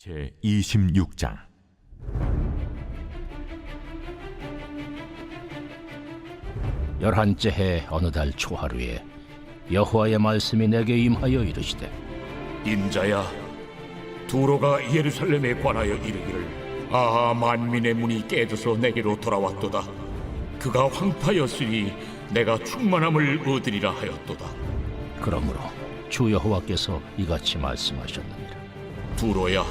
제26장. 열한째 해 어느 달 초하루에 여호와의 말씀이 내게 임하여 이르시되, 인자야, 두로가 예루살렘에 관하여 이르기를, 아하, 만민의 문이 깨져서 내게로 돌아왔도다. 그가 황파였으니 내가 충만함을 얻으리라 하였도다. 그러므로 주 여호와께서 이같이 말씀하셨느니라. 두로야,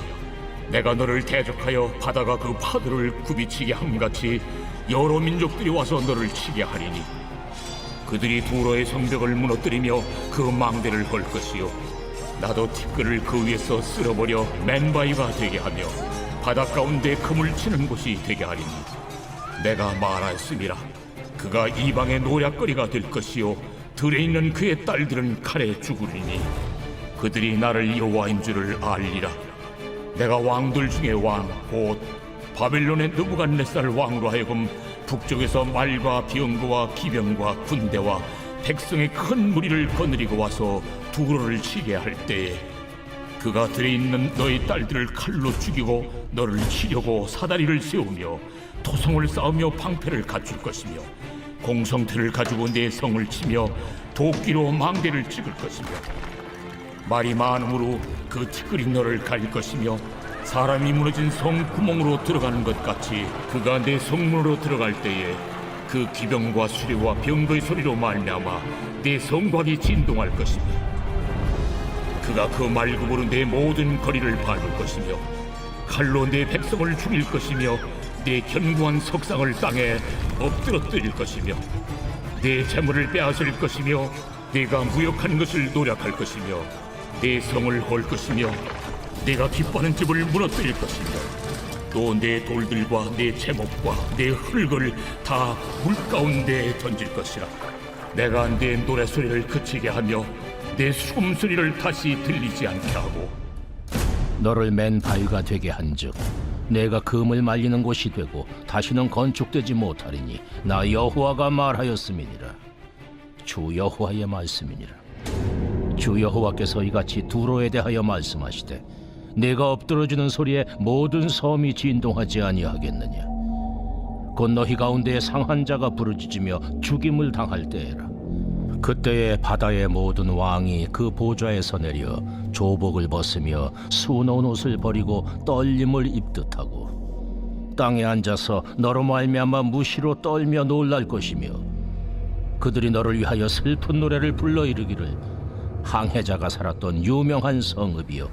내가 너를 대적하여 바다가 그 파도를 굽이치게 함같이 여러 민족들이 와서 너를 치게 하리니, 그들이 두로의 성벽을 무너뜨리며 그 망대를 헐 것이요, 나도 티끌을 그 위에서 쓸어버려 맨바위가 되게 하며 바다 가운데 그물 치는 곳이 되게 하리니, 내가 말하였음이라. 그가 이방의 노략거리가 될 것이요, 들에 있는 그의 딸들은 칼에 죽으리니, 그들이 나를 여호와인 줄을 알리라. 내가 왕들 중에 왕, 곧 바벨론의 느부갓네살 왕으로 하여금 북쪽에서 말과 병거와 기병과 군대와 백성의 큰 무리를 거느리고 와서 두로를 치게 할 때에, 그가 들에 있는 너희 딸들을 칼로 죽이고 너를 치려고 사다리를 세우며 토성을 쌓으며 방패를 갖출 것이며, 공성태를 가지고 내 성을 치며 도끼로 망대를 찍을 것이며, 말이 많음으로 그 티끌이 너를 가릴 것이며, 사람이 무너진 성 구멍으로 들어가는 것 같이 그가 내 성문으로 들어갈 때에 그 기병과 수레와 병거의 소리로 말미암아 내 성곽이 진동할 것이며, 그가 그 말급으로 내 모든 거리를 밟을 것이며, 칼로 내 백성을 죽일 것이며, 내 견고한 석상을 땅에 엎드러뜨릴 것이며, 내 재물을 빼앗을 것이며, 내가 무역하는 것을 노략할 것이며, 내 성을 헐 것이며, 내가 기뻐하는 집을 무너뜨릴 것이며, 또 내 돌들과 내 제목과 내 흙을 다 물가운데 던질 것이라. 내가 내 노래소리를 그치게 하며 내 숨소리를 다시 들리지 않게 하고, 너를 맨 바위가 되게 한즉 내가 금을 말리는 곳이 되고 다시는 건축되지 못하리니 나 여호와가 말하였음이니라. 주 여호와의 말씀이니라. 주 여호와께서 이같이 두로에 대하여 말씀하시되, 내가 엎드러지는 소리에 모든 섬이 진동하지 아니하겠느냐. 곧 너희 가운데에 상한 자가 부르짖으며 죽임을 당할 때에라. 그때에 바다의 모든 왕이 그 보좌에서 내려 조복을 벗으며 수놓은 옷을 버리고 떨림을 입듯하고, 땅에 앉아서 너로 말미암아 무시로 떨며 놀랄 것이며, 그들이 너를 위하여 슬픈 노래를 불러 이르기를, 항해자가 살았던 유명한 성읍이여,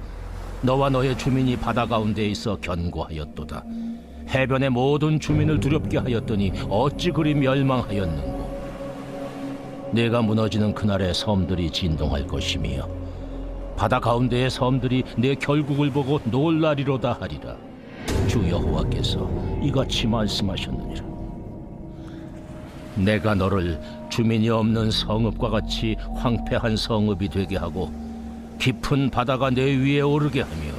너와 너의 주민이 바다 가운데 있어 견고하였도다. 해변의 모든 주민을 두렵게 하였더니 어찌 그리 멸망하였는고. 내가 무너지는 그날에 섬들이 진동할 것이며, 바다 가운데의 섬들이 내 결국을 보고 놀라리로다 하리라. 주 여호와께서 이같이 말씀하셨느니라. 내가 너를 주민이 없는 성읍과 같이 황폐한 성읍이 되게 하고, 깊은 바다가 내 위에 오르게 하며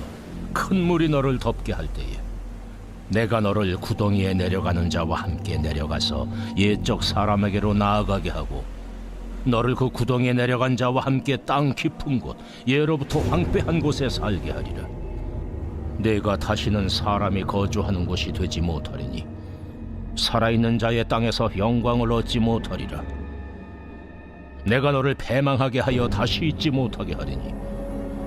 큰 물이 너를 덮게 할 때에, 내가 너를 구덩이에 내려가는 자와 함께 내려가서 옛적 사람에게로 나아가게 하고, 너를 그 구덩이에 내려간 자와 함께 땅 깊은 곳, 예로부터 황폐한 곳에 살게 하리라. 내가 다시는 사람이 거주하는 곳이 되지 못하리니, 살아있는 자의 땅에서 영광을 얻지 못하리라. 내가 너를 패망하게 하여 다시 잊지 못하게 하리니,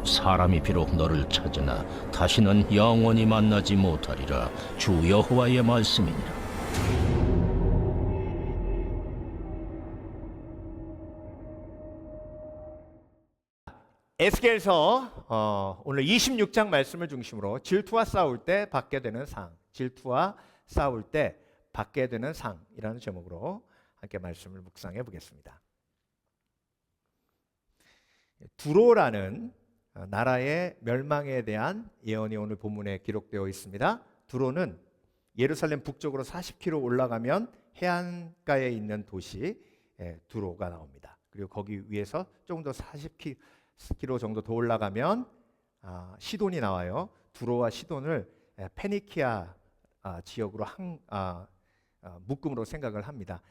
사람이 비록 너를 찾으나 다시는 영원히 만나지 못하리라. 주 여호와의 말씀이니라. 에스겔서 오늘 26장 말씀을 중심으로 질투와 싸울 때 받게 되는 상, 질투와 싸울 때 받게 되는 상이라는 제목으로 함께 말씀을 묵상해 보겠습니다. 두로라는 나라의 멸망에 대한 예언이 오늘 본문에 기록되어 있습니다. 두로는 예루살렘 북쪽으로 40km 올라가면 해안가에 있는 도시 두로가 나옵니다. 그리고 거기 위에서 조금 더 40km 정도 더 올라가면 시돈이 나와요. 두로와 시돈을 페니키아 지역으로 묶음으로 생각을 합니다.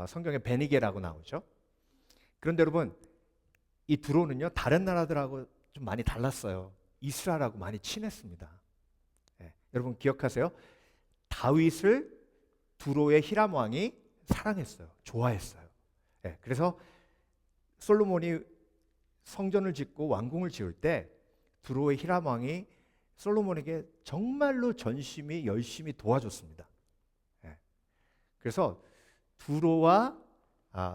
성경에 베니게라고 나오죠. 그런데 여러분, 이 두로는요 다른 나라들하고 좀 많이 달랐어요. 이스라엘하고 많이 친했습니다. 여러분 기억하세요? 다윗을 두로의 히람 왕이 사랑했어요. 좋아했어요. 예, 그래서 솔로몬이 성전을 짓고 왕궁을 지을 때 두로의 히람 왕이 솔로몬에게 정말로 전심이 열심히 도와줬습니다. 예, 그래서 두로와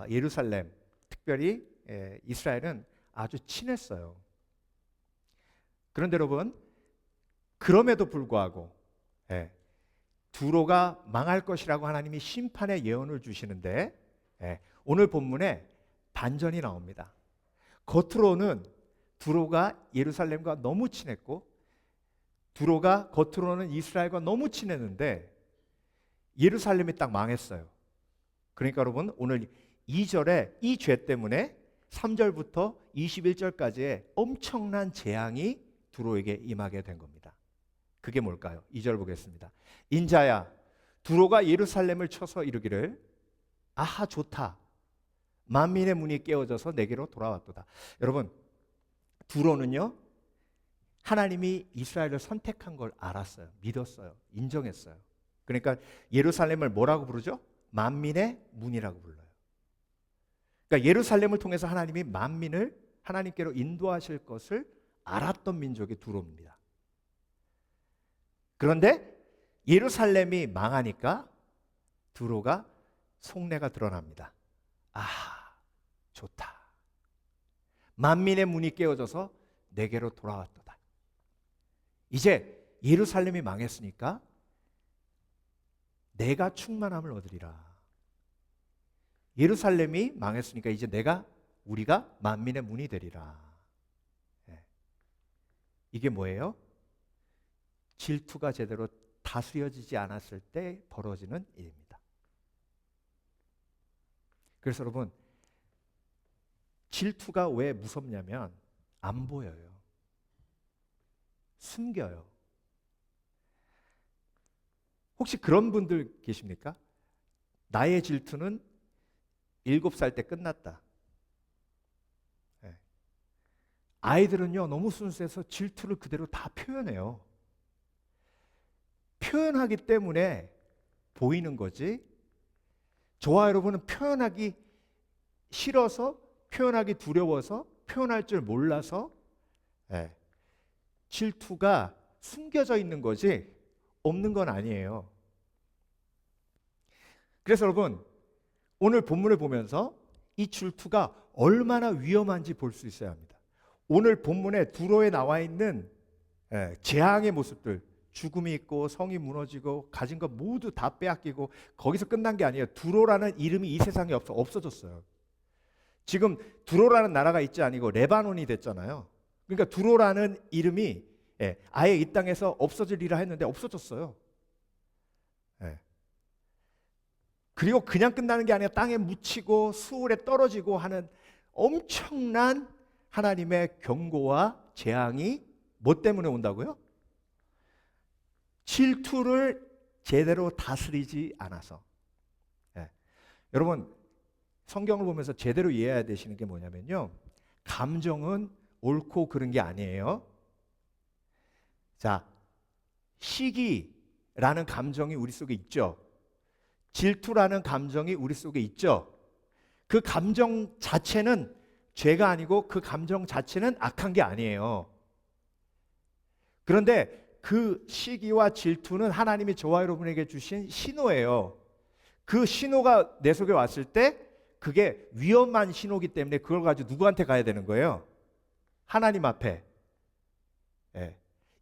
예루살렘, 특별히 이스라엘은 아주 친했어요. 그런데 여러분, 그럼에도 불구하고 두로가 망할 것이라고 하나님이 심판의 예언을 주시는데 오늘 본문에 반전이 나옵니다. 겉으로는 두로가 예루살렘과 너무 친했고 두로가 겉으로는 이스라엘과 너무 친했는데 예루살렘이 딱 망했어요. 그러니까 여러분 오늘 2절에 이 죄 때문에 3절부터 21절까지의 엄청난 재앙이 두로에게 임하게 된 겁니다. 그게 뭘까요? 2절 보겠습니다. 인자야, 두로가 예루살렘을 쳐서 이르기를 아하 좋다. 만민의 문이 깨어져서 내게로 돌아왔도다. 여러분, 두로는요 하나님이 이스라엘을 선택한 걸 알았어요. 믿었어요. 인정했어요. 그러니까 예루살렘을 뭐라고 부르죠? 만민의 문이라고 불러요. 그러니까 예루살렘을 통해서 하나님이 만민을 하나님께로 인도하실 것을 알았던 민족이 두로입니다. 그런데 예루살렘이 망하니까 두로가 속내가 드러납니다. 아, 좋다. 만민의 문이 깨어져서 내게로 돌아왔도다. 이제 예루살렘이 망했으니까 내가 충만함을 얻으리라. 예루살렘이 망했으니까 이제 우리가 만민의 문이 되리라. 이게 뭐예요? 질투가 제대로 다스려지지 않았을 때 벌어지는 일입니다. 그래서 여러분, 질투가 왜 무섭냐면 안 보여요. 숨겨요. 혹시 그런 분들 계십니까? 나의 질투는 7살 때 끝났다. 아이들은요 너무 순수해서 질투를 그대로 다 표현해요. 표현하기 때문에 보이는 거지. 저와 여러분은 표현하기 싫어서, 표현하기 두려워서, 표현할 줄 몰라서 질투가 숨겨져 있는 거지 없는 건 아니에요. 그래서 여러분 오늘 본문을 보면서 이 질투가 얼마나 위험한지 볼 수 있어야 합니다. 오늘 본문에 두로에 나와 있는 재앙의 모습들, 죽음이 있고 성이 무너지고 가진 것 모두 다 빼앗기고 거기서 끝난 게 아니에요. 두로라는 이름이 이 세상에 없어졌어요. 지금 두로라는 나라가 있지 아니고 레바논이 됐잖아요. 그러니까 두로라는 이름이 아예 이 땅에서 없어지리라 했는데 없어졌어요. 그리고 그냥 끝나는 게 아니라 땅에 묻히고 수월에 떨어지고 하는 엄청난 하나님의 경고와 재앙이 뭐 때문에 온다고요? 질투를 제대로 다스리지 않아서. 여러분 성경을 보면서 제대로 이해해야 되시는 게 뭐냐면요, 감정은 옳고 그른 게 아니에요. 자, 시기라는 감정이 우리 속에 있죠. 질투라는 감정이 우리 속에 있죠. 그 감정 자체는 죄가 아니고 그 감정 자체는 악한 게 아니에요. 그런데 그 시기와 질투는 하나님이 저와 여러분에게 주신 신호예요. 그 신호가 내 속에 왔을 때 그게 위험한 신호이기 때문에 그걸 가지고 누구한테 가야 되는 거예요? 하나님 앞에.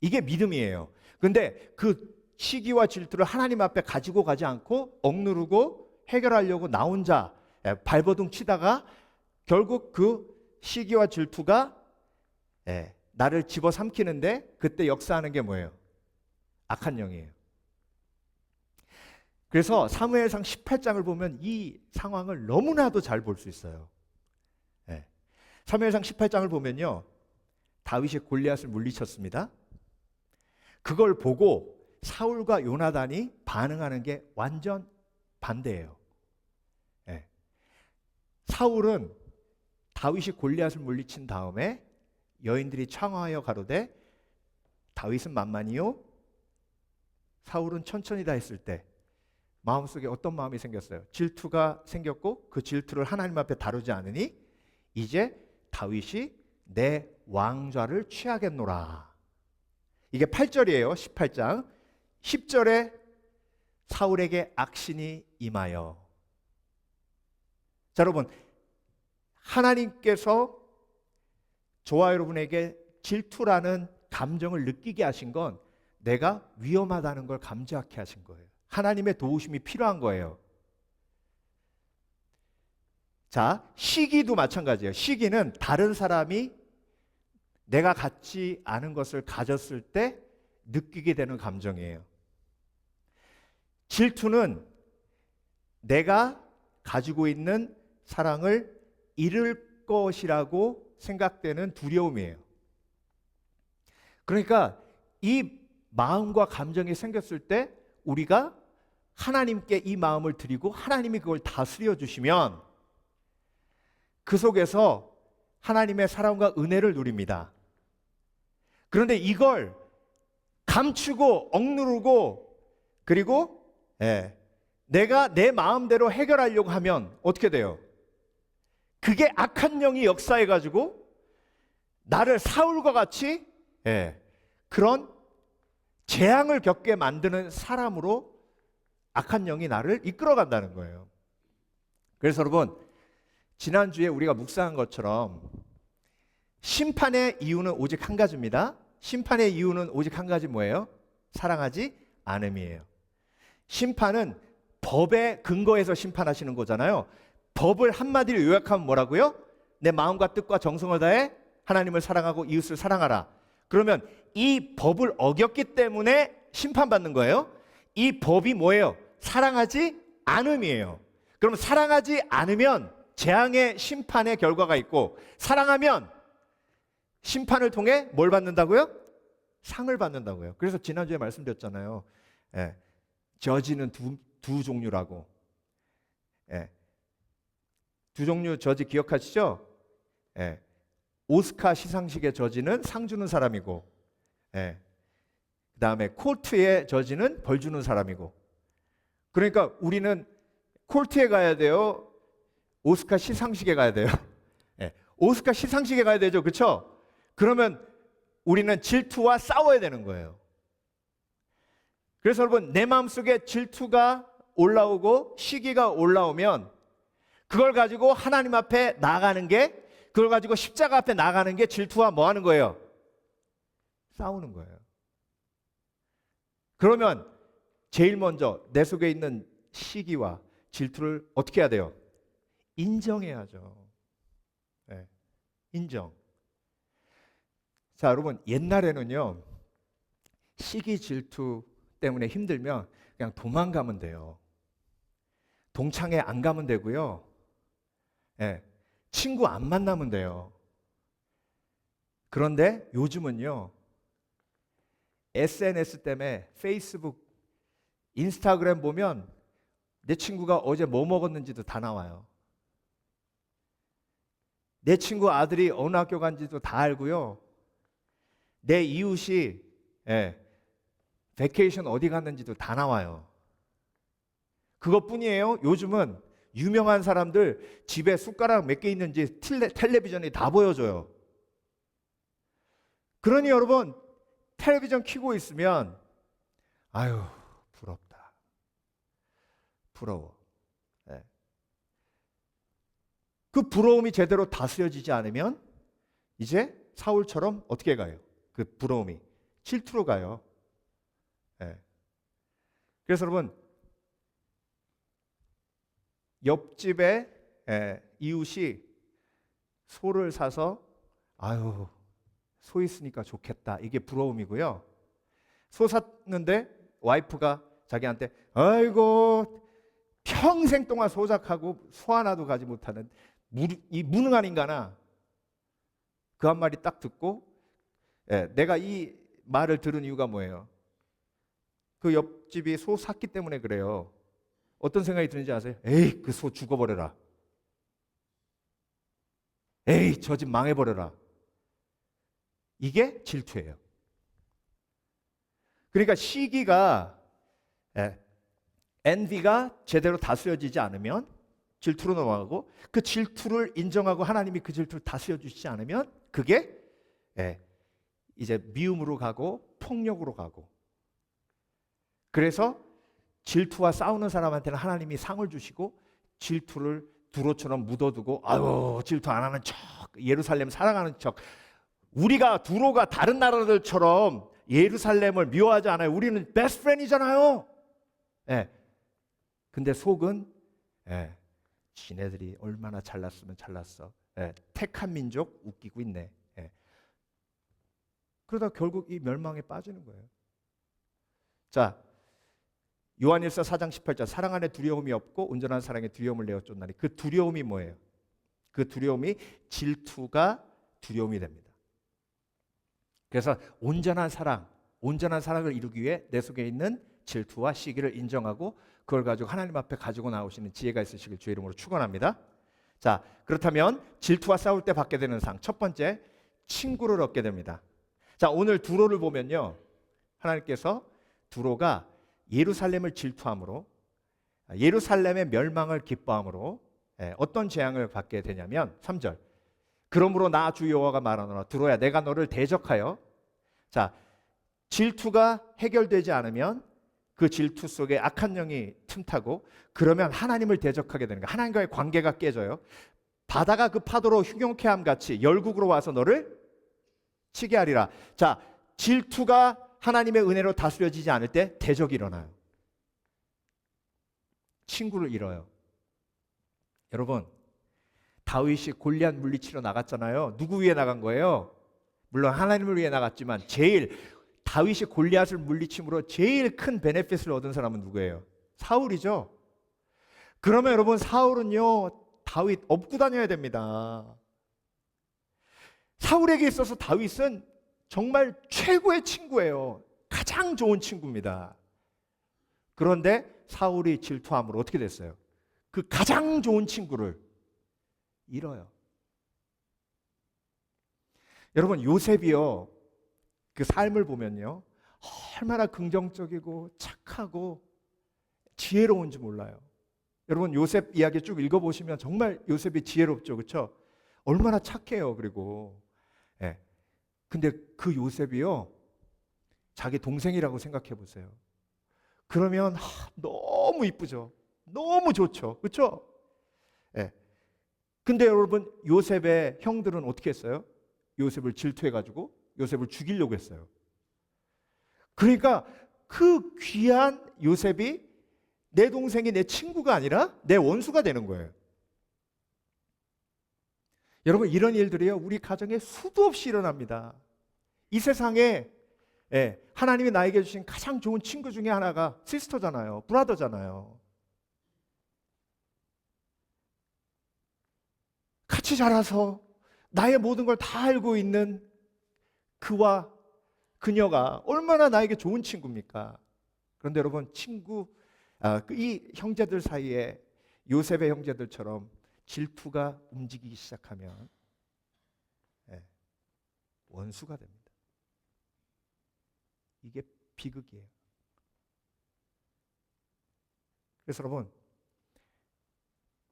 이게 믿음이에요. 그런데 그 시기와 질투를 하나님 앞에 가지고 가지 않고 억누르고 해결하려고 나 혼자 발버둥 치다가 결국 그 시기와 질투가 나를 집어삼키는데 그때 역사하는 게 뭐예요? 악한 영이에요. 그래서 사무엘상 18장을 보면 이 상황을 너무나도 잘 볼 수 있어요. 사무엘상 18장을 보면요, 다윗이 골리앗을 물리쳤습니다. 그걸 보고 사울과 요나단이 반응하는 게 완전 반대예요. 사울은 다윗이 골리앗을 물리친 다음에 여인들이 청하여 가로되 다윗은 만만이요 사울은 천천히 다 했을 때 마음속에 어떤 마음이 생겼어요? 질투가 생겼고 그 질투를 하나님 앞에 다루지 않으니 이제 다윗이 내 왕좌를 취하겠노라. 이게 8절이에요. 18장 10절에 사울에게 악신이 임하여. 자, 여러분, 하나님께서 저와 여러분에게 질투라는 감정을 느끼게 하신 건 내가 위험하다는 걸 감지하게 하신 거예요. 하나님의 도우심이 필요한 거예요. 자, 시기도 마찬가지예요. 시기는 다른 사람이 내가 갖지 않은 것을 가졌을 때 느끼게 되는 감정이에요. 질투는 내가 가지고 있는 사랑을 잃을 것이라고 생각되는 두려움이에요. 그러니까 이 마음과 감정이 생겼을 때 우리가 하나님께 이 마음을 드리고 하나님이 그걸 다스려 주시면 그 속에서 하나님의 사랑과 은혜를 누립니다. 그런데 이걸 감추고 억누르고 그리고 내가 내 마음대로 해결하려고 하면 어떻게 돼요? 그게 악한 영이 역사해가지고 나를 사울과 같이 그런 재앙을 겪게 만드는 사람으로 악한 영이 나를 이끌어간다는 거예요. 그래서 여러분, 지난주에 우리가 묵상한 것처럼 심판의 이유는 오직 한 가지입니다. 심판의 이유는 오직 한 가지 뭐예요? 사랑하지 않음이에요. 심판은 법의 근거에서 심판하시는 거잖아요. 법을 한마디로 요약하면 뭐라고요? 내 마음과 뜻과 정성을 다해 하나님을 사랑하고 이웃을 사랑하라. 그러면 이 법을 어겼기 때문에 심판받는 거예요. 이 법이 뭐예요? 사랑하지 않음이에요. 그럼 사랑하지 않으면 재앙의 심판의 결과가 있고, 사랑하면 심판을 통해 뭘 받는다고요? 상을 받는다고요. 그래서 지난주에 말씀드렸잖아요. 저지는 두 종류라고. 두 종류 저지 기억하시죠? 오스카 시상식의 저지는 상 주는 사람이고, 그 다음에 코트의 저지는 벌 주는 사람이고. 그러니까 우리는 코트에 가야 돼요? 오스카 시상식에 가야 돼요? 오스카 시상식에 가야 되죠, 그렇죠? 그러면 우리는 질투와 싸워야 되는 거예요. 그래서 여러분, 내 마음속에 질투가 올라오고 시기가 올라오면 그걸 가지고 하나님 앞에 나아가는 게, 그걸 가지고 십자가 앞에 나가는 게 질투와 뭐 하는 거예요? 싸우는 거예요. 그러면 제일 먼저 내 속에 있는 시기와 질투를 어떻게 해야 돼요? 인정해야죠. 인정. 자, 여러분, 옛날에는요, 시기 질투 때문에 힘들면 그냥 도망가면 돼요. 동창회 안 가면 되고요. 친구 안 만나면 돼요. 그런데 요즘은요, SNS 때문에 페이스북, 인스타그램 보면 내 친구가 어제 뭐 먹었는지도 다 나와요. 내 친구 아들이 어느 학교 간지도 다 알고요. 내 이웃이 베케이션 어디 갔는지도 다 나와요. 그것뿐이에요. 요즘은 유명한 사람들 집에 숟가락 몇 개 있는지 텔레비전이 다 보여줘요. 그러니 여러분, 텔레비전 켜고 있으면 아유, 부럽다. 부러워. 그 부러움이 제대로 다스려지지 않으면 이제 사울처럼 어떻게 가요? 그 부러움이 질투로 가요. 그래서 여러분, 옆집에 이웃이 소를 사서 아유, 소 있으니까 좋겠다, 이게 부러움이고요. 소 샀는데 와이프가 자기한테 아이고 평생 동안 소작하고 소 하나도 가지 못하는 이 무능한 인간아, 그 한 마디 딱 듣고, 내가 이 말을 들은 이유가 뭐예요? 그 옆집이 소 샀기 때문에 그래요. 어떤 생각이 드는지 아세요? 에이, 그 소 죽어버려라. 에이, 저 집 망해버려라. 이게 질투예요. 그러니까 시기가 예. envy가 제대로 다스려지지 않으면 질투로 넘어가고, 그 질투를 인정하고 하나님이 그 질투를 다스려 주시지 않으면 그게 이제 미움으로 가고 폭력으로 가고. 그래서 질투와 싸우는 사람한테는 하나님이 상을 주시고, 질투를 두로처럼 묻어두고 아유 질투 안 하는 척, 예루살렘 사랑하는 척. 우리가 두로가 다른 나라들처럼 예루살렘을 미워하지 않아요. 우리는 베스트 프렌이잖아요. 근데 속은 지네들이 얼마나 잘났으면 잘났어. 택한 민족 웃기고 있네. 그러다 결국 이 멸망에 빠지는 거예요. 자, 요한일서 4장 18절, 사랑 안에 두려움이 없고 온전한 사랑에 두려움을 내어 쫓나니. 그 두려움이 뭐예요? 그 두려움이 질투가 두려움이 됩니다. 그래서 온전한 사랑을 이루기 위해 내 속에 있는 질투와 시기를 인정하고 그걸 가지고 하나님 앞에 가지고 나오시는 지혜가 있으시길 주의 이름으로 축원합니다. 자, 그렇다면 질투와 싸울 때 받게 되는 상, 첫 번째, 친구를 얻게 됩니다. 자, 오늘 두로를 보면요, 하나님께서 두로가 예루살렘을 질투함으로, 예루살렘의 멸망을 기뻐함으로 어떤 재앙을 받게 되냐면 3절, 그러므로 나 주 여호와가 말하노라 두로야 내가 너를 대적하여. 자, 질투가 해결되지 않으면 그 질투 속에 악한 영이 틈타고, 그러면 하나님을 대적하게 되는 거예요. 하나님과의 관계가 깨져요. 바다가 그 파도로 흉용케 함 같이 열국으로 와서 너를 치게 하리라. 자, 질투가 하나님의 은혜로 다스려지지 않을 때 대적이 일어나요. 친구를 잃어요. 여러분, 다윗이 골리앗 물리치러 나갔잖아요. 누구 위해 나간 거예요? 물론 하나님을 위해 나갔지만 다윗이 골리앗을 물리침으로 제일 큰 베네핏을 얻은 사람은 누구예요? 사울이죠. 그러면 여러분, 사울은요 다윗 업고 다녀야 됩니다. 사울에게 있어서 다윗은 정말 최고의 친구예요. 가장 좋은 친구입니다. 그런데 사울이 질투함으로 어떻게 됐어요? 그 가장 좋은 친구를 잃어요. 여러분, 요셉이요, 그 삶을 보면요 얼마나 긍정적이고 착하고 지혜로운지 몰라요. 여러분, 요셉 이야기 쭉 읽어보시면 정말 요셉이 지혜롭죠, 그렇죠? 얼마나 착해요. 그리고 근데 그 요셉이요 자기 동생이라고 생각해 보세요. 그러면 너무 이쁘죠, 너무 좋죠, 그렇죠? 근데 여러분, 요셉의 형들은 어떻게 했어요? 요셉을 질투해가지고 요셉을 죽이려고 했어요. 그러니까 그 귀한 요셉이 내 동생이 내 친구가 아니라 내 원수가 되는 거예요. 여러분, 이런 일들이요 우리 가정에 수도 없이 일어납니다. 이 세상에 하나님이 나에게 주신 가장 좋은 친구 중에 하나가 시스터잖아요, 브라더잖아요. 같이 자라서 나의 모든 걸 다 알고 있는 그와 그녀가 얼마나 나에게 좋은 친구입니까? 그런데 여러분, 이 형제들 사이에 요셉의 형제들처럼 질투가 움직이기 시작하면 원수가 됩니다. 이게 비극이에요. 그래서 여러분,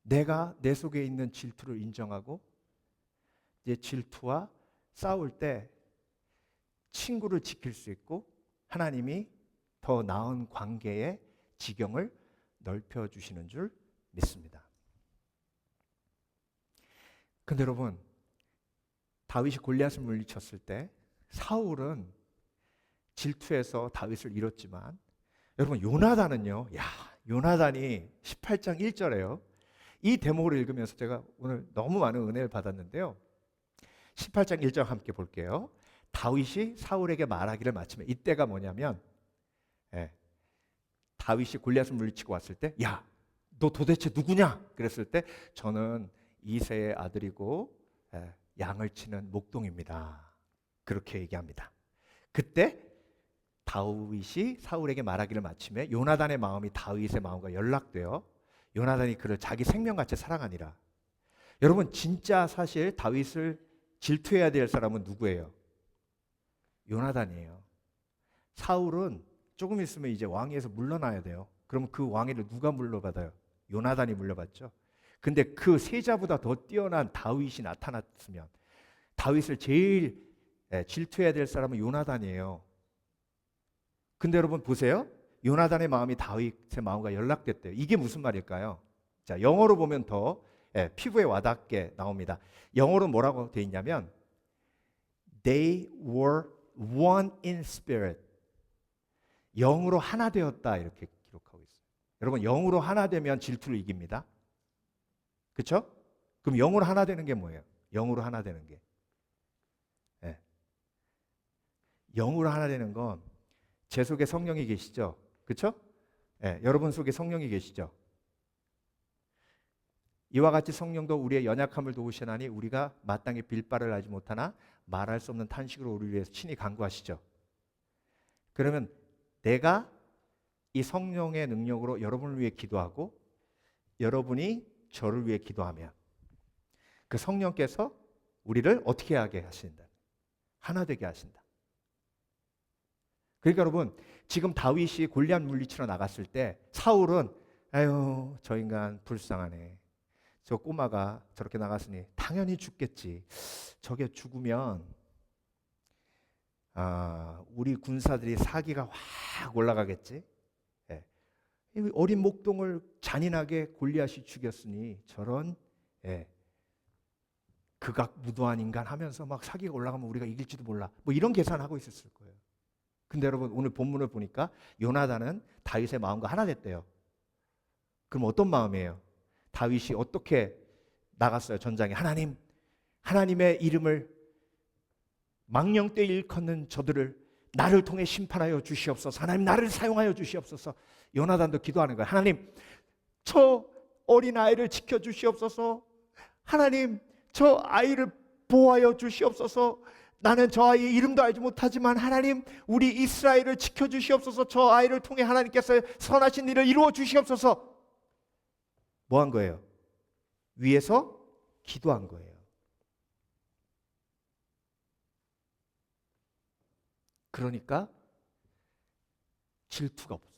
내가 내 속에 있는 질투를 인정하고 이제 질투와 싸울 때 친구를 지킬 수 있고 하나님이 더 나은 관계의 지경을 넓혀주시는 줄 믿습니다. 근데 여러분, 다윗이 골리앗을 물리쳤을 때 사울은 질투해서 다윗을 잃었지만, 여러분, 요나단은요, 요나단이 18장 1절에요. 이 대목을 읽으면서 제가 오늘 너무 많은 은혜를 받았는데요. 18장 1절 함께 볼게요. 다윗이 사울에게 말하기를 마치면, 이때가 뭐냐면 다윗이 골리앗을 물리치고 왔을 때, 야, 너 도대체 누구냐? 그랬을 때, 저는 이새의 아들이고 양을 치는 목동입니다. 그렇게 얘기합니다. 그때 다윗이 사울에게 말하기를 마치며 요나단의 마음이 다윗의 마음과 연락되어 요나단이 그를 자기 생명같이 사랑하니라. 여러분, 진짜 사실 다윗을 질투해야 될 사람은 누구예요? 요나단이에요. 사울은 조금 있으면 이제 왕위에서 물러나야 돼요. 그러면 그 왕위를 누가 물러받아요? 요나단이 물려받죠. 근데 그 세자보다 더 뛰어난 다윗이 나타났으면 다윗을 제일 질투해야 될 사람은 요나단이에요. 근데 여러분 보세요. 요나단의 마음이 다윗의 마음과 연락됐대요. 이게 무슨 말일까요? 자, 영어로 보면 더 피부에 와닿게 나옵니다. 영어로 뭐라고 돼 있냐면 They were one in spirit. 영으로 하나 되었다 이렇게 기록하고 있어요. 여러분 영으로 하나 되면 질투를 이깁니다. 그렇죠? 그럼 영으로 하나 되는 게 뭐예요? 영으로 하나 되는 게 영으로 하나 되는 건 제 속에 성령이 계시죠? 그렇죠? 여러분 속에 성령이 계시죠? 이와 같이 성령도 우리의 연약함을 도우시나니 우리가 마땅히 빌바를 알지 못하나 말할 수 없는 탄식으로 우리를 위해서 친히 간구하시죠. 그러면 내가 이 성령의 능력으로 여러분을 위해 기도하고 여러분이 저를 위해 기도하면 그 성령께서 우리를 어떻게 하게 하신다? 하나 되게 하신다. 그러니까 여러분 지금 다윗이 골리앗 물리치러 나갔을 때 사울은 아유 저 인간 불쌍하네. 저 꼬마가 저렇게 나갔으니 당연히 죽겠지. 저게 죽으면 우리 군사들이 사기가 확 올라가겠지. 어린 목동을 잔인하게 골리앗이 죽였으니 저런 극악무도한 인간 하면서 막 사기가 올라가면 우리가 이길지도 몰라. 뭐 이런 계산하고 있었을 거예요. 근데 여러분 오늘 본문을 보니까 요나단은 다윗의 마음과 하나 됐대요. 그럼 어떤 마음이에요? 다윗이 어떻게 나갔어요? 전장에 하나님의 이름을 망령되이 일컫는 저들을 나를 통해 심판하여 주시옵소서. 하나님 나를 사용하여 주시옵소서. 요나단도 기도하는 거예요. 하나님 저 어린 아이를 지켜주시옵소서. 하나님 저 아이를 보호하여 주시옵소서. 나는 저 아이의 이름도 알지 못하지만 하나님 우리 이스라엘을 지켜주시옵소서. 저 아이를 통해 하나님께서 선하신 일을 이루어 주시옵소서. 뭐 한 거예요? 위에서 기도한 거예요. 그러니까 질투가 없어요.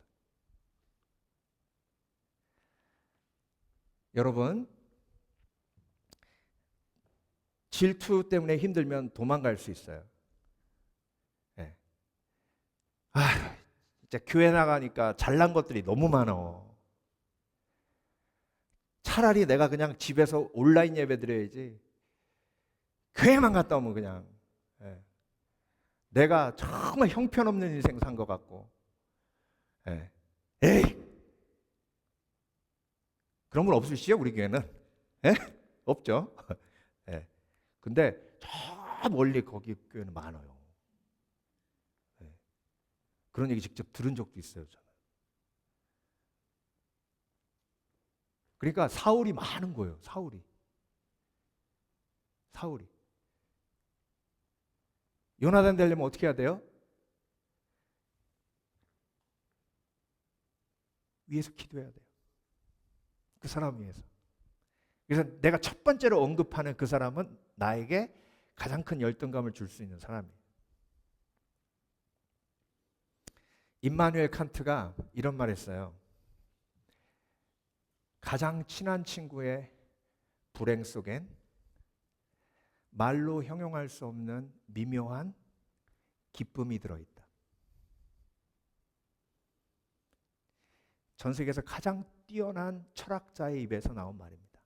여러분 질투 때문에 힘들면 도망갈 수 있어요. 진짜 교회 나가니까 잘난 것들이 너무 많아. 차라리 내가 그냥 집에서 온라인 예배 드려야지. 교회만 갔다 오면 그냥 내가 정말 형편없는 인생 산 것 같고 에이 그런 분 없으시죠? 우리 교회는 없죠. 근데 저 멀리 거기 교회는 많아요. 그런 얘기 직접 들은 적도 있어요. 저는. 그러니까 사울이 많은 거예요. 사울이 요나단 되려면 어떻게 해야 돼요? 위에서 기도해야 돼요. 그 사람 위해서. 그래서 내가 첫 번째로 언급하는 그 사람은 나에게 가장 큰 열등감을 줄 수 있는 사람이에요. 임마누엘 칸트가 이런 말 했어요. 가장 친한 친구의 불행 속엔 말로 형용할 수 없는 미묘한 기쁨이 들어있다. 전 세계에서 가장 뛰어난 철학자의 입에서 나온 말입니다.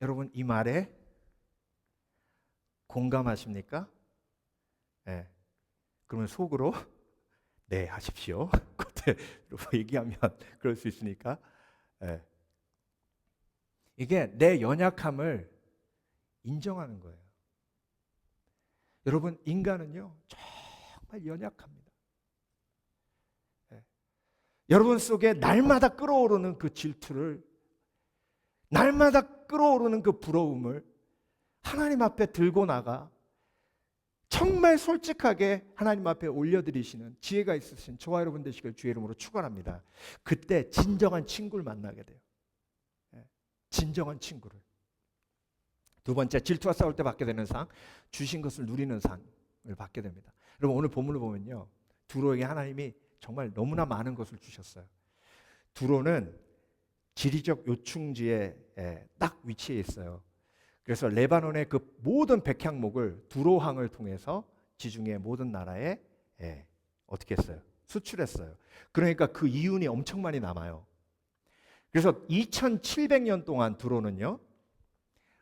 여러분 이 말에 공감하십니까? 네. 그러면 속으로 네 하십시오. 그때 얘기하면 그럴 수 있으니까. 네. 이게 내 연약함을 인정하는 거예요. 여러분 인간은요 정말 연약합니다. 여러분 속에 날마다 끓어오르는 그 질투를, 날마다 끓어오르는 그 부러움을 하나님 앞에 들고 나가 정말 솔직하게 하나님 앞에 올려드리시는 지혜가 있으신 저와 여러분 되시길 주의 이름으로 축원합니다. 그때 진정한 친구를 만나게 돼요. 진정한 친구를. 두 번째, 질투와 싸울 때 받게 되는 상, 주신 것을 누리는 상을 받게 됩니다. 여러분 오늘 본문을 보면요, 두로에게 하나님이 정말 너무나 많은 것을 주셨어요. 두로는 지리적 요충지에 딱 위치해 있어요. 그래서 레바논의 그 모든 백향목을 두로항을 통해서 지중해 모든 나라에 어떻게 했어요? 수출했어요. 그러니까 그 이윤이 엄청 많이 남아요. 그래서 2700년 동안 두로는요,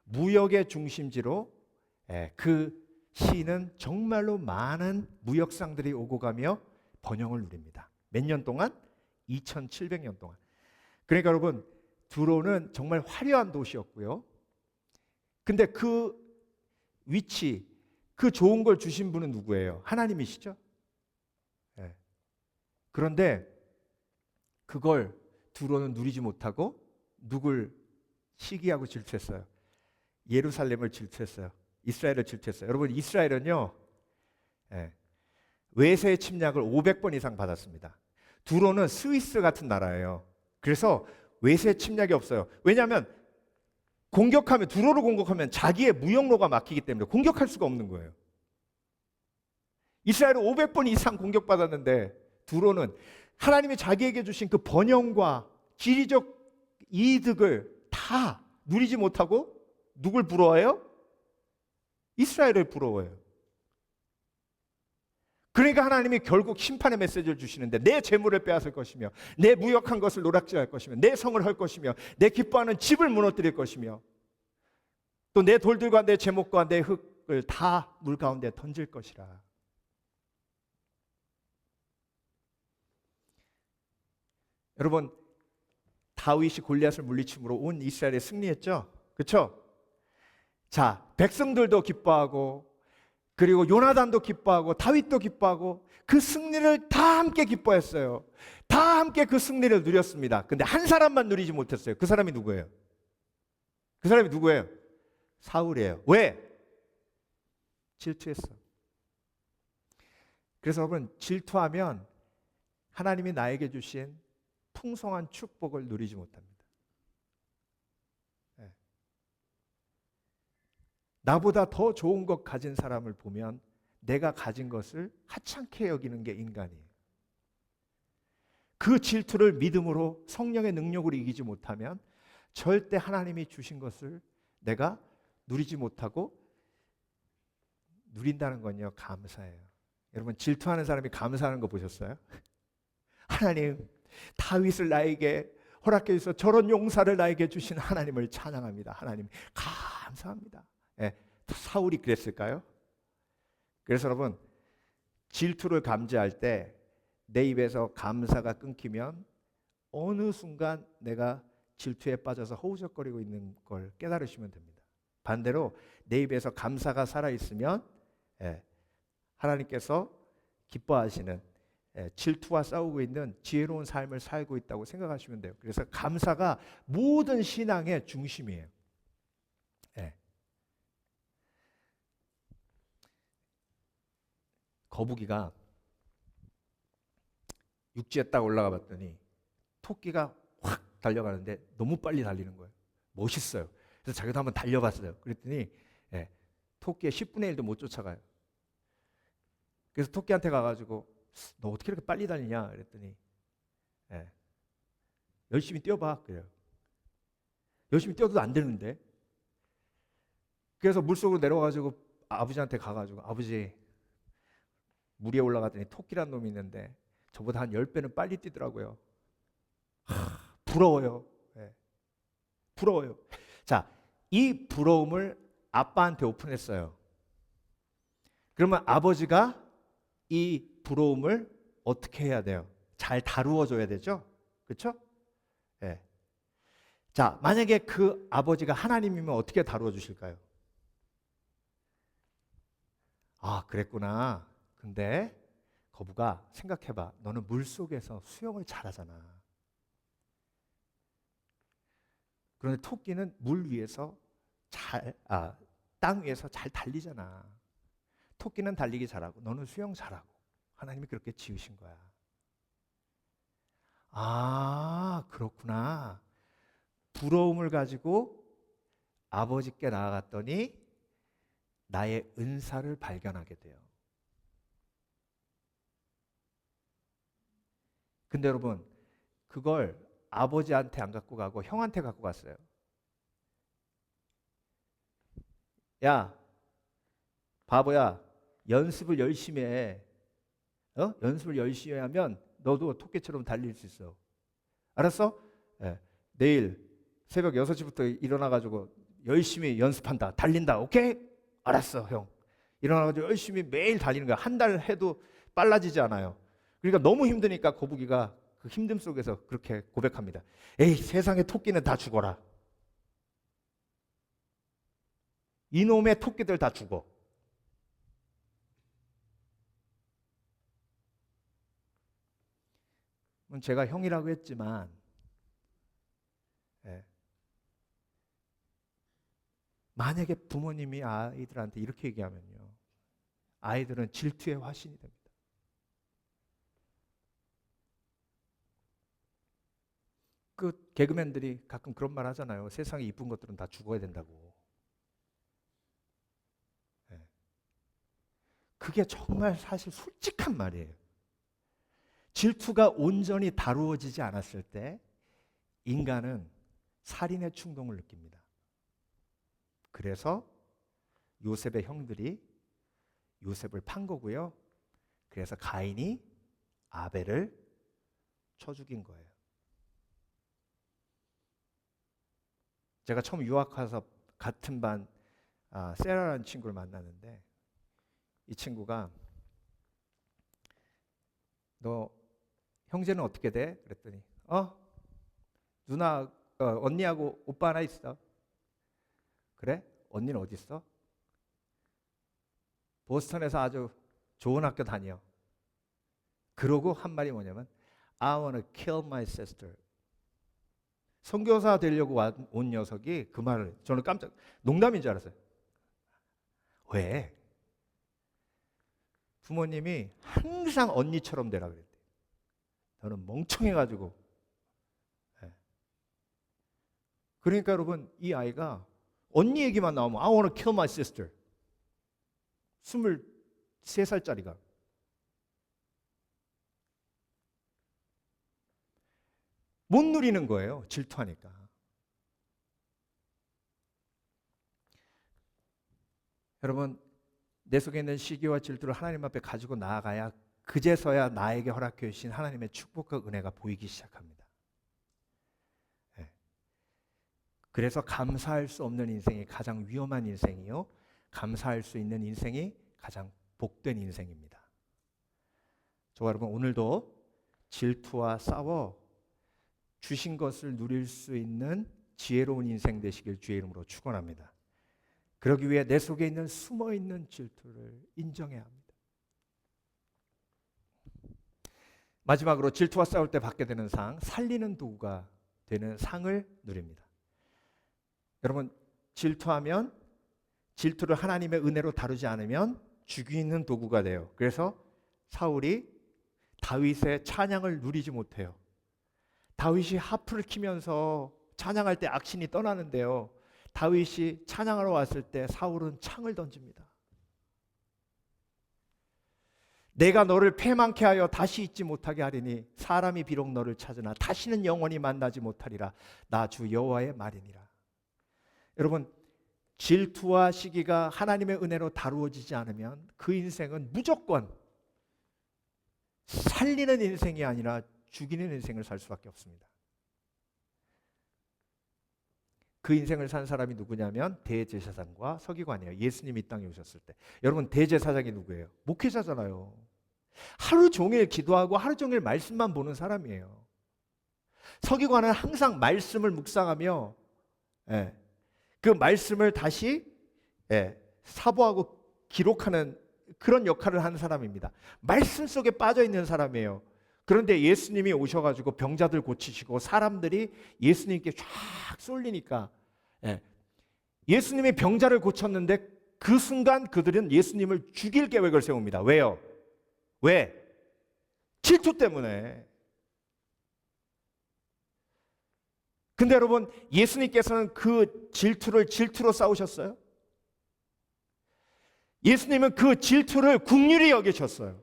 무역의 중심지로 그 시는 정말로 많은 무역상들이 오고 가며 번영을 누립니다. 몇 년 동안? 2700년 동안. 그러니까 여러분, 두로는 정말 화려한 도시였고요. 근데 그 위치, 그 좋은 걸 주신 분은 누구예요? 하나님이시죠? 네. 그런데 그걸 두로는 누리지 못하고 누굴 시기하고 질투했어요? 예루살렘을 질투했어요. 이스라엘을 질투했어요. 여러분, 이스라엘은요, 외세 침략을 500번 이상 받았습니다. 두로는 스위스 같은 나라예요. 그래서 외세 침략이 없어요. 왜냐하면 두로를 공격하면 자기의 무역로가 막히기 때문에 공격할 수가 없는 거예요. 이스라엘은 500번 이상 공격받았는데 두로는 하나님이 자기에게 주신 그 번영과 지리적 이득을 다 누리지 못하고 누굴 부러워해요? 이스라엘을 부러워해요. 그러니까 하나님이 결국 심판의 메시지를 주시는데, 내 재물을 빼앗을 것이며 내 무역한 것을 노략질할 것이며 내 성을 할 것이며 내 기뻐하는 집을 무너뜨릴 것이며 또 내 돌들과 내 제목과 내 흙을 다 물 가운데 던질 것이라. 여러분, 다윗이 골리앗을 물리침으로 온 이스라엘이 승리했죠? 그렇죠? 자, 백성들도 기뻐하고, 그리고 요나단도 기뻐하고, 다윗도 기뻐하고, 그 승리를 다 함께 기뻐했어요. 다 함께 그 승리를 누렸습니다. 근데 한 사람만 누리지 못했어요. 그 사람이 누구예요? 그 사람이 누구예요? 사울이에요. 왜? 질투했어. 그래서 여러분, 질투하면 하나님이 나에게 주신 풍성한 축복을 누리지 못합니다. 나보다 더 좋은 것 가진 사람을 보면 내가 가진 것을 하찮게 여기는 게 인간이에요. 그 질투를 믿음으로 성령의 능력으로 이기지 못하면 절대 하나님이 주신 것을 내가 누리지 못하고, 누린다는 건요, 감사예요. 여러분, 질투하는 사람이 감사하는 거 보셨어요? 하나님, 다윗을 나에게 허락해 주셔서 저런 용사를 나에게 주신 하나님을 찬양합니다. 하나님 감사합니다. 사울이 그랬을까요? 그래서 여러분, 질투를 감지할 때 내 입에서 감사가 끊기면 어느 순간 내가 질투에 빠져서 허우적거리고 있는 걸 깨달으시면 됩니다. 반대로 내 입에서 감사가 살아있으면 하나님께서 기뻐하시는, 질투와 싸우고 있는 지혜로운 삶을 살고 있다고 생각하시면 돼요. 그래서 감사가 모든 신앙의 중심이에요. 거북이가 육지에 딱 올라가 봤더니 토끼가 확 달려가는데 너무 빨리 달리는 거예요. 멋있어요. 그래서 자기도 한번 달려봤어요. 그랬더니 토끼의 10분의 1도 못 쫓아가요. 그래서 토끼한테 가가지고 너 어떻게 이렇게 빨리 달리냐 그랬더니 열심히 뛰어봐 그래요. 열심히 뛰어도 안 되는데. 그래서 물속으로 내려와가지고 아버지한테 가가지고, 아버지, 물 위에 올라갔더니 토끼란 놈이 있는데 저보다 한 10배는 빨리 뛰더라고요. 부러워요. 부러워요. 자, 이 부러움을 아빠한테 오픈했어요. 그러면 아버지가 이 부러움을 어떻게 해야 돼요? 잘 다루어 줘야 되죠? 그렇죠? 자, 만약에 그 아버지가 하나님이면 어떻게 다루어 주실까요? 아, 그랬구나. 근데 거북아, 생각해봐. 너는 물속에서 수영을 잘하잖아. 그런데 토끼는 물 위에서 땅 위에서 잘 달리잖아. 토끼는 달리기 잘하고 너는 수영 잘하고 하나님이 그렇게 지으신 거야. 아, 그렇구나. 부러움을 가지고 아버지께 나아갔더니 나의 은사를 발견하게 돼요. 근데 여러분, 그걸 아버지한테 안 갖고 가고 형한테 갖고 갔어요. 야, 바보야, 연습을 열심히 해. 연습을 열심히 하면 너도 토끼처럼 달릴 수 있어. 알았어? 예. 내일 새벽 6시부터 일어나가지고 열심히 연습한다. 달린다. 오케이? 알았어, 형. 일어나가지고 열심히 매일 달리는 거야. 한 달 해도 빨라지지 않아요. 그러니까 너무 힘드니까 거북이가 그 힘듦 속에서 그렇게 고백합니다. 에이, 세상의 토끼는 다 죽어라. 이놈의 토끼들 다 죽어. 제가 형이라고 했지만, 만약에 부모님이 아이들한테 이렇게 얘기하면요, 아이들은 질투의 화신이 됩니다. 그 개그맨들이 가끔 그런 말 하잖아요. 세상에 이쁜 것들은 다 죽어야 된다고. 그게 정말 사실 솔직한 말이에요. 질투가 온전히 다루어지지 않았을 때 인간은 살인의 충동을 느낍니다. 그래서 요셉의 형들이 요셉을 판 거고요. 그래서 가인이 아벨을 쳐 죽인 거예요. 제가 처음 유학 가서 같은 반 세라라는 친구를 만났는데, 이 친구가 너 형제는 어떻게 돼? 그랬더니 누나 언니하고 오빠 하나 있어. 그래? 언니는 어디 있어? 보스턴에서 아주 좋은 학교 다녀. 그러고 한 말이 뭐냐면 I want to kill my sister. 선교사 되려고 온 녀석이 그 말을, 저는 깜짝, 농담인 줄 알았어요. 왜? 부모님이 항상 언니처럼 되라 그랬대요. 저는 멍청해가지고. 그러니까 여러분, 이 아이가 언니 얘기만 나오면 I want to kill my sister. 23살짜리가. 못 누리는 거예요. 질투하니까. 여러분, 내 속에 있는 시기와 질투를 하나님 앞에 가지고 나아가야 그제서야 나에게 허락해 주신 하나님의 축복과 은혜가 보이기 시작합니다. 그래서 감사할 수 없는 인생이 가장 위험한 인생이요, 감사할 수 있는 인생이 가장 복된 인생입니다. 저 여러분, 오늘도 질투와 싸워 주신 것을 누릴 수 있는 지혜로운 인생 되시길 주의 이름으로 축원합니다. 그러기 위해 내 속에 있는 숨어있는 질투를 인정해야 합니다. 마지막으로 질투와 싸울 때 받게 되는 상, 살리는 도구가 되는 상을 누립니다. 여러분, 질투하면, 질투를 하나님의 은혜로 다루지 않으면 죽이는 도구가 돼요. 그래서 사울이 다윗의 찬양을 누리지 못해요. 다윗이 하프를 키면서 찬양할 때 악신이 떠나는데요, 다윗이 찬양하러 왔을 때 사울은 창을 던집니다. 내가 너를 패망케 하여 다시 잊지 못하게 하리니 사람이 비록 너를 찾으나 다시는 영원히 만나지 못하리라. 나 주 여호와의 말이니라. 여러분, 질투와 시기가 하나님의 은혜로 다루어지지 않으면 그 인생은 무조건 살리는 인생이 아니라 죽이는 인생을 살 수밖에 없습니다. 그 인생을 산 사람이 누구냐면 대제사장과 서기관이에요. 예수님이 이 땅에 오셨을 때. 여러분, 대제사장이 누구예요? 목회자잖아요. 하루 종일 기도하고 하루 종일 말씀만 보는 사람이에요. 서기관은 항상 말씀을 묵상하며 그 말씀을 다시 사보하고 기록하는 그런 역할을 하는 사람입니다. 말씀 속에 빠져 있는 사람이에요. 그런데 예수님이 오셔가지고 병자들 고치시고 사람들이 예수님께 쫙 쏠리니까, 예수님이 병자를 고쳤는데 그 순간 그들은 예수님을 죽일 계획을 세웁니다. 왜요? 왜? 질투 때문에. 근데 여러분, 예수님께서는 그 질투를 질투로 싸우셨어요? 예수님은 그 질투를 긍휼히 여기셨어요.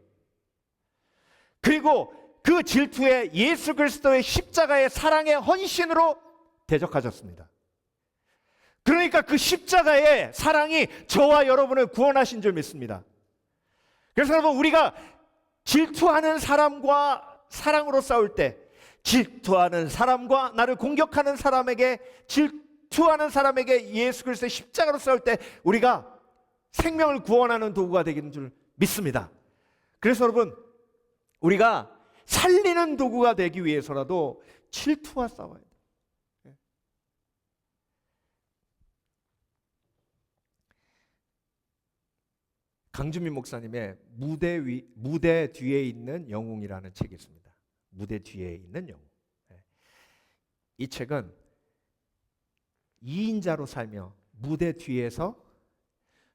그리고 그 질투에 예수 그리스도의 십자가의 사랑의 헌신으로 대적하셨습니다. 그러니까 그 십자가의 사랑이 저와 여러분을 구원하신 줄 믿습니다. 그래서 여러분, 우리가 질투하는 사람과 사랑으로 싸울 때, 질투하는 사람과 나를 공격하는 사람에게, 질투하는 사람에게 예수 그리스도의 십자가로 싸울 때 우리가 생명을 구원하는 도구가 되기는 줄 믿습니다. 그래서 여러분, 우리가 살리는 도구가 되기 위해서라도 질투와 싸워야 돼요. 강준민 목사님의 무대 뒤에 있는 영웅이라는 책이 있습니다. 무대 뒤에 있는 영웅. 이 책은 2인자로 살며 무대 뒤에서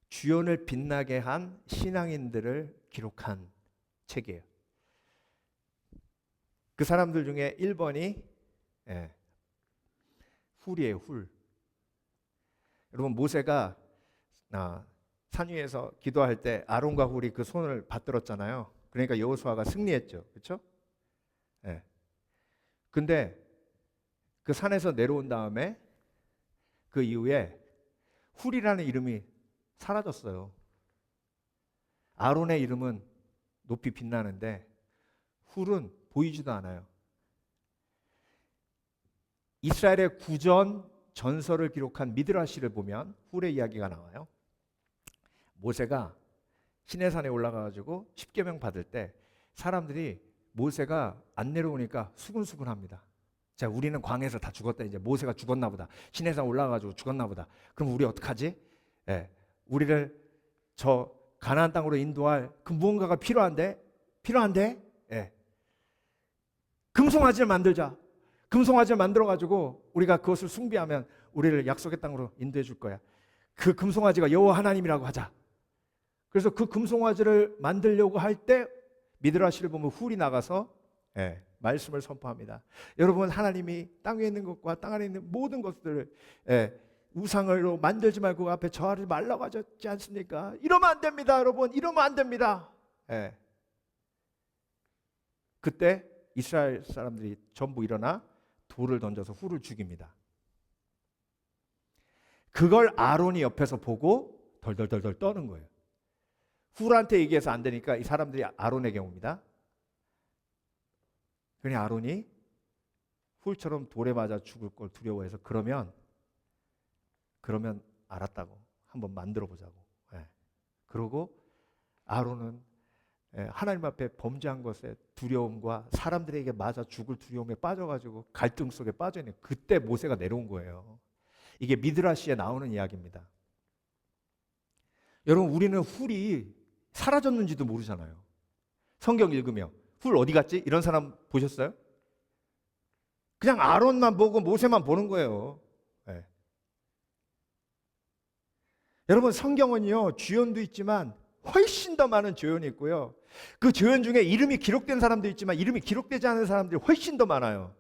주연을 빛나게 한 신앙인들을 기록한 책이에요. 그 사람들 중에 1번이 훌이에요. 훌. 여러분, 모세가 산 위에서 기도할 때 아론과 훌이 그 손을 받들었잖아요. 그러니까 여호수아가 승리했죠. 그렇죠? 근데 그 산에서 내려온 다음에 그 이후에 훌이라는 이름이 사라졌어요. 아론의 이름은 높이 빛나는데 훌은 보이지도 않아요. 이스라엘의 구전 전설을 기록한 미드라시를 보면 훌의 이야기가 나와요. 모세가 시내산에 올라가가지고 십계명 받을 때 사람들이 모세가 안 내려오니까 수근수근합니다. 자, 우리는 광에서 다 죽었다. 이제 모세가 죽었나 보다. 시내산 올라가가지고 죽었나 보다. 그럼 우리 어떡하지? 우리를 저 가나안 땅으로 인도할 그 무언가가 필요한데? 금송아지를 만들자. 금송아지를 만들어가지고 우리가 그것을 숭배하면 우리를 약속의 땅으로 인도해 줄 거야. 그 금송아지가 여호와 하나님이라고 하자. 그래서 그 금송아지를 만들려고 할 때 미드라시를 보면 훌이 나가서 말씀을 선포합니다. 여러분, 하나님이 땅 위에 있는 것과 땅 아래 있는 모든 것들을 우상으로 만들지 말고 앞에 저하지 말라고 하셨지 않습니까? 이러면 안 됩니다, 여러분. 이러면 안 됩니다. 그때 이스라엘 사람들이 전부 일어나 돌을 던져서 훌을 죽입니다. 그걸 아론이 옆에서 보고 덜덜덜덜 떠는 거예요. 훌한테 얘기해서 안 되니까 이 사람들이 아론에게 옵니다. 그러니 아론이 훌처럼 돌에 맞아 죽을 걸 두려워해서 그러면 알았다고 한번 만들어 보자고. 그러고 아론은 하나님 앞에 범죄한 것에 두려움과 사람들에게 맞아 죽을 두려움에 빠져가지고 갈등 속에 빠져있는 그때 모세가 내려온 거예요. 이게 미드라시에 나오는 이야기입니다. 여러분, 우리는 훌이 사라졌는지도 모르잖아요. 성경 읽으며 훌 어디 갔지? 이런 사람 보셨어요? 그냥 아론만 보고 모세만 보는 거예요. 여러분, 성경은요, 주연도 있지만 훨씬 더 많은 조연이 있고요. 그 조연 중에 이름이 기록된 사람도 있지만 이름이 기록되지 않은 사람들이 훨씬 더 많아요.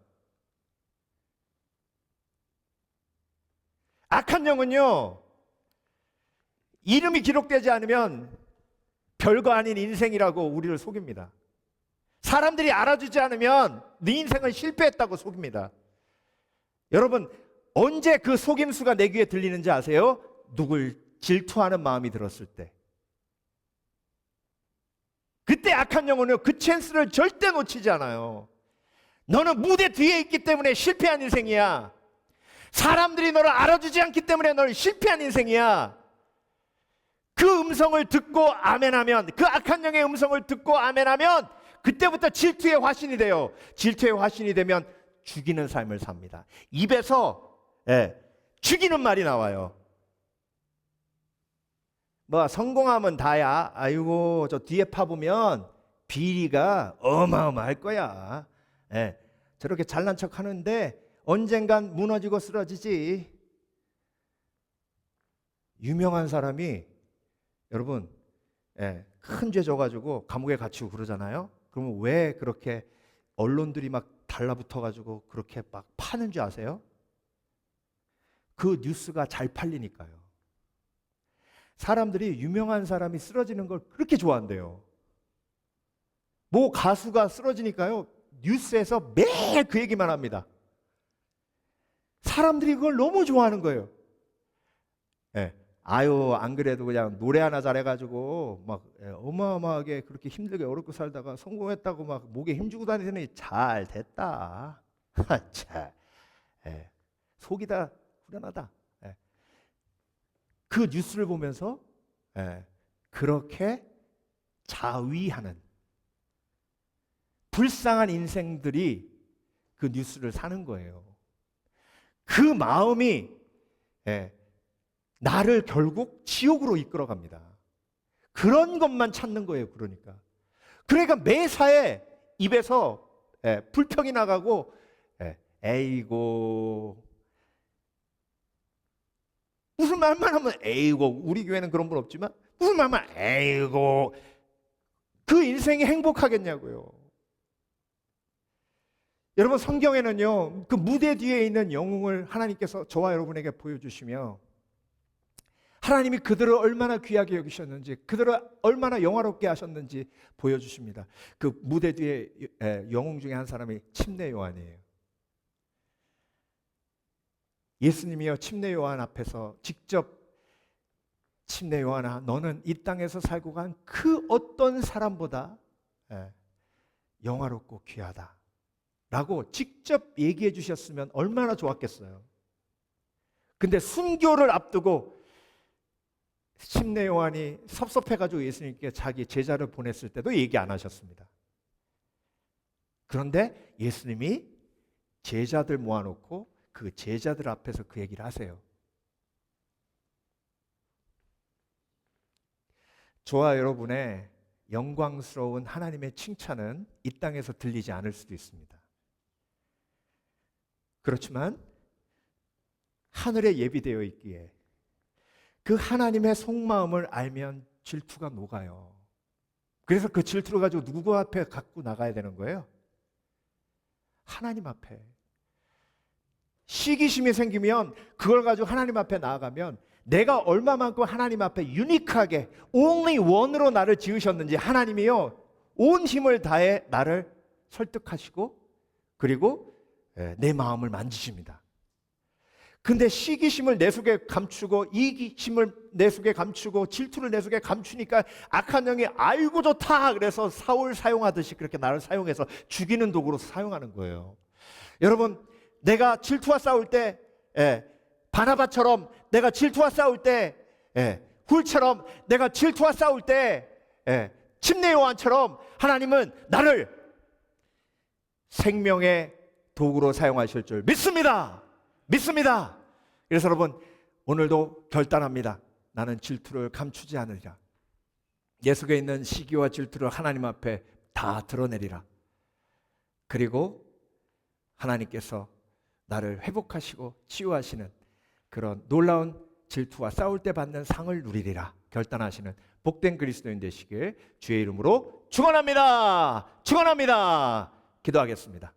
악한 영은요, 이름이 기록되지 않으면 별거 아닌 인생이라고 우리를 속입니다. 사람들이 알아주지 않으면 네 인생은 실패했다고 속입니다. 여러분, 언제 그 속임수가 내 귀에 들리는지 아세요? 누굴 질투하는 마음이 들었을 때. 그때 악한 영혼은 그 찬스를 절대 놓치지 않아요. 너는 무대 뒤에 있기 때문에 실패한 인생이야. 사람들이 너를 알아주지 않기 때문에 너를 실패한 인생이야. 그 음성을 듣고 아멘하면, 그 악한 영의 음성을 듣고 아멘하면 그때부터 질투의 화신이 돼요. 질투의 화신이 되면 죽이는 삶을 삽니다. 입에서 죽이는 말이 나와요. 뭐 성공하면 다야. 아이고, 저 뒤에 파보면 비리가 어마어마할 거야. 저렇게 잘난 척 하는데 언젠간 무너지고 쓰러지지. 유명한 사람이 여러분 큰 죄 져가지고 감옥에 갇히고 그러잖아요. 그러면 왜 그렇게 언론들이 막 달라붙어가지고 그렇게 막 파는 줄 아세요? 그 뉴스가 잘 팔리니까요. 사람들이 유명한 사람이 쓰러지는 걸 그렇게 좋아한대요. 뭐 가수가 쓰러지니까요, 뉴스에서 매일 그 얘기만 합니다. 사람들이 그걸 너무 좋아하는 거예요. 예. 아유, 안 그래도 그냥 노래 하나 잘해가지고 막 어마어마하게 그렇게 힘들게 어렵게 살다가 성공했다고 막 목에 힘주고 다니더니 잘 됐다. 참, 예. 속이 다 후련하다. 예. 그 뉴스를 보면서 예. 그렇게 자위하는 불쌍한 인생들이 그 뉴스를 사는 거예요. 그 마음이 나를 결국 지옥으로 이끌어갑니다. 그런 것만 찾는 거예요. 그러니까 매사에 입에서 불평이 나가고 에이고, 무슨 말만 하면 에이고, 우리 교회는 그런 분 없지만 무슨 말만 에이고, 그 인생이 행복하겠냐고요. 여러분, 성경에는요, 그 무대 뒤에 있는 영웅을 하나님께서 저와 여러분에게 보여주시며 하나님이 그들을 얼마나 귀하게 여기셨는지, 그들을 얼마나 영화롭게 하셨는지 보여주십니다. 그 무대 뒤에 영웅 중에 한 사람이 침례 요한이에요. 예수님이요, 침례 요한 앞에서 직접 침례 요한아, 너는 이 땅에서 살고 간 그 어떤 사람보다 영화롭고 귀하다 라고 직접 얘기해 주셨으면 얼마나 좋았겠어요. 근데 순교를 앞두고 침례 요한이 섭섭해가지고 예수님께 자기 제자를 보냈을 때도 얘기 안 하셨습니다. 그런데 예수님이 제자들 모아놓고 그 제자들 앞에서 그 얘기를 하세요. 저와 여러분의 영광스러운 하나님의 칭찬은 이 땅에서 들리지 않을 수도 있습니다. 그렇지만 하늘에 예비되어 있기에 그 하나님의 속마음을 알면 질투가 녹아요. 그래서 그 질투를 가지고 누구 앞에 갖고 나가야 되는 거예요? 하나님 앞에. 시기심이 생기면 그걸 가지고 하나님 앞에 나아가면 내가 얼마만큼 하나님 앞에 유니크하게 only one으로 나를 지으셨는지 하나님이요 온 힘을 다해 나를 설득하시고 그리고 내 마음을 만지십니다. 근데 시기심을 내 속에 감추고 이기심을 내 속에 감추고 질투를 내 속에 감추니까 악한 영이 아이고 좋다 그래서 사울 사용하듯이 그렇게 나를 사용해서 죽이는 도구로 사용하는 거예요. 여러분, 내가 질투와 싸울 때 바나바처럼 내가 질투와 싸울 때 훌처럼 내가 질투와 싸울 때 침례 요한처럼 하나님은 나를 생명의 도구로 사용하실 줄 믿습니다. 그래서 여러분, 오늘도 결단합니다. 나는 질투를 감추지 않으리라. 내 속에 있는 시기와 질투를 하나님 앞에 다 드러내리라. 그리고 하나님께서 나를 회복하시고 치유하시는 그런 놀라운 질투와 싸울 때 받는 상을 누리리라 결단하시는 복된 그리스도인 되시길 주의 이름으로 축원합니다. 기도하겠습니다.